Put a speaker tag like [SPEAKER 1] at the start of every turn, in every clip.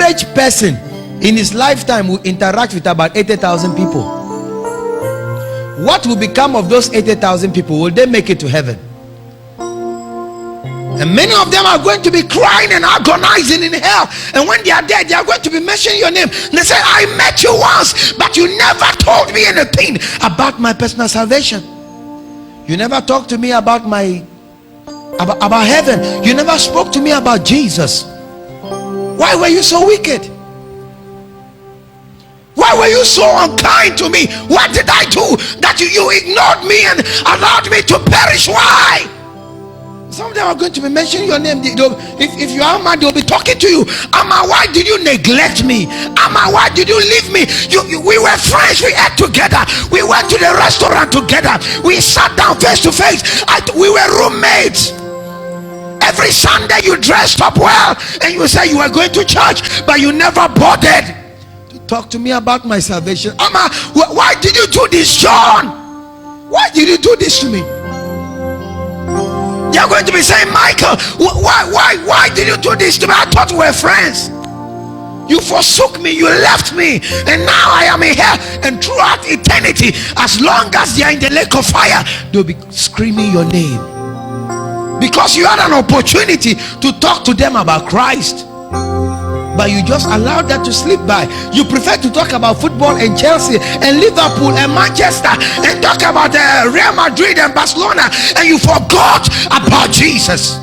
[SPEAKER 1] average person in his lifetime will interact with about 80,000 people. What will become of those 80,000 people? Will they make it to heaven? And many of them are going to be crying and agonizing in hell. And when they are dead, they are going to be mentioning your name. And they say, I met you once, but you never told me anything about my personal salvation. You never talked to me about about heaven. You never spoke to me about Jesus. Why were you so wicked? Why were you so unkind to me? What did I do that you ignored me and allowed me to perish? Why? Some of them are going to be mentioning your name. If you are mad, they'll be talking to you. Amma, why did you neglect me? Amma, why did you leave me? We were friends. We ate together. We went to the restaurant together. We sat down face to face. We were roommates. Every Sunday you dressed up well and you say you were going to church, but you never bothered to talk to me about my salvation. Amma, why did you do this, John? Why did you do this to me? They are going to be saying, Michael, why did you do this to me? I thought we were friends. You forsook me, you left me, and now I am in hell. And throughout eternity, as long as they are in the lake of fire, they'll be screaming your name, because you had an opportunity to talk to them about Christ, but you just allowed that to slip by. You prefer to talk about football and Chelsea and Liverpool and Manchester and talk about Real Madrid and Barcelona, and you forgot about Jesus.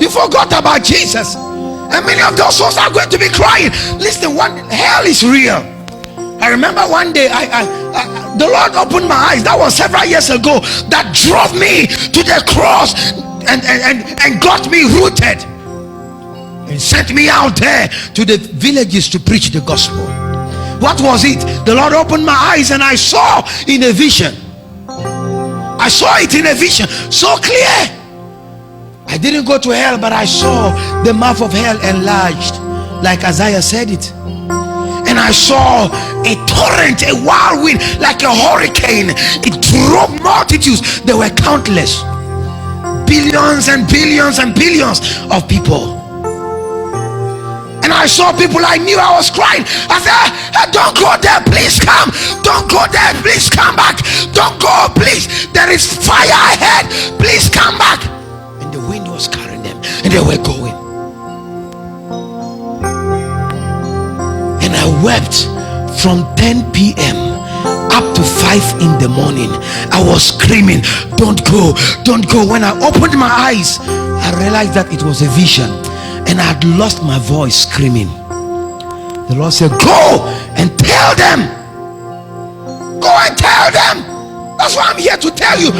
[SPEAKER 1] You forgot about Jesus. And many of those souls are going to be crying. Listen, hell is real. I remember one day the Lord opened my eyes. That was several years ago. That drove me to the cross and got me rooted and sent me out there to the villages to preach the gospel. What was it? The Lord opened my eyes and I saw in a vision. I saw it in a vision so clear. I didn't go to hell, but I saw the mouth of hell enlarged, like Isaiah said it. And I saw a torrent, a whirlwind, like a hurricane. It drove multitudes. There were countless, billions and billions and billions of people. And I saw people I knew. I was crying. I said, hey, don't go there, please come. Don't go there, please come back. Don't go, please. There is fire ahead. Please come back. And the wind was carrying them, and they were going. And I wept from 10 p.m. up to 5 in the morning. I was screaming, don't go, don't go. When I opened my eyes, I realized that it was a vision, and I had lost my voice screaming. The Lord said, go and tell them. Go and tell them. That's why I'm here to tell you.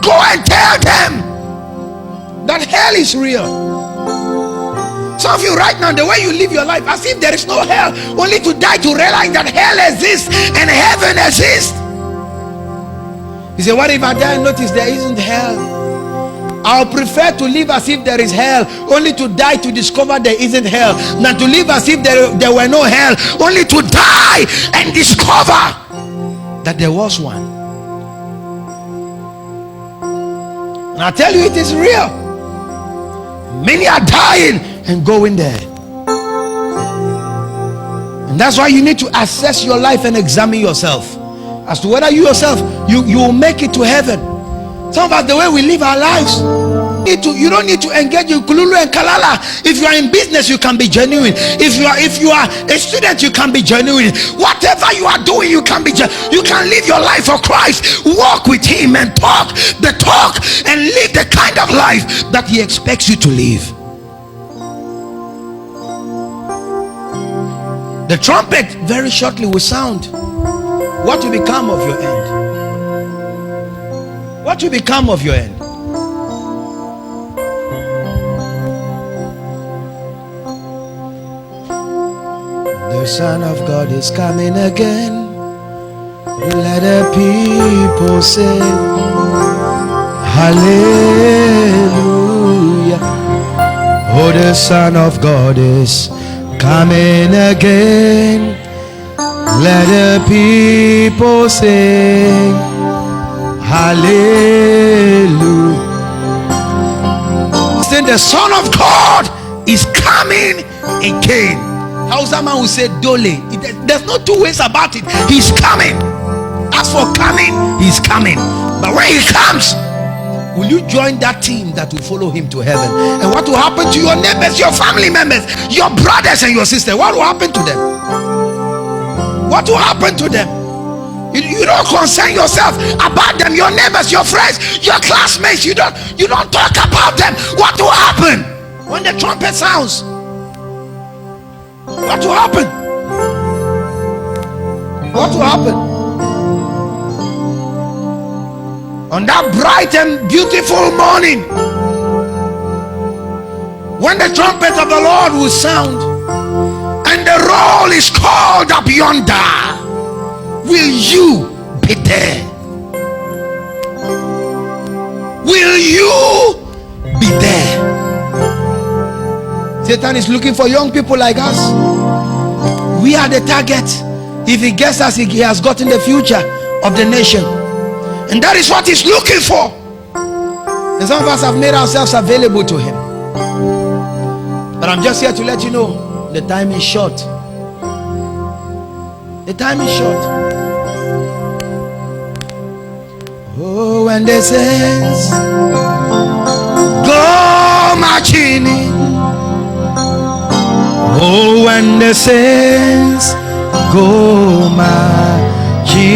[SPEAKER 1] Go and tell them that hell is real. Some of you right now, the way you live your life, as if there is no hell, only to die to realize that hell exists and heaven exists. You say, what if I die and notice there isn't hell? I'll prefer to live as if there is hell, only to die to discover there isn't hell, than to live as if there were no hell, only to die and discover that there was one. And I tell you, it is real. Many are dying and going there. And that's why you need to assess your life and examine yourself as to whether you yourself you will make it to heaven. Some of us, the way we live our lives, you don't need to engage in kululu and kalala. If you are in business, you can be genuine. If you are a student, you can be genuine. Whatever you are doing, you can be you can live your life for Christ. Walk with him and talk the talk and live the kind of life that he expects you to live. The trumpet very shortly will sound. What will become of your end? What will become of your end? The Son of God is coming again. Let the people say hallelujah. Oh, the Son of God is coming again. Let the people sing hallelujah. Then the Son of God is coming again. How's that man who said Dole? There's no two ways about it. He's coming. As for coming, he's coming. But when he comes, will you join that team that will follow him to heaven? And what will happen to your neighbors, your family members, your brothers and your sisters? What will happen to them? What will happen to them? You don't concern yourself about them, your neighbors, your friends, your classmates. You don't talk about them. What will happen when the trumpet sounds? What will happen? What will happen? On that bright and beautiful morning, when the trumpet of the Lord will sound and the roll is called up yonder, will you be there? Will you be there? Satan is looking for young people like us. We are the target. If he gets us, he has gotten the future of the nation. And that is what he's looking for. And some of us have made ourselves available to him. But I'm just here to let you know, the time is short. The time is short. Oh, when the saints go marching in. Oh, when the saints go marching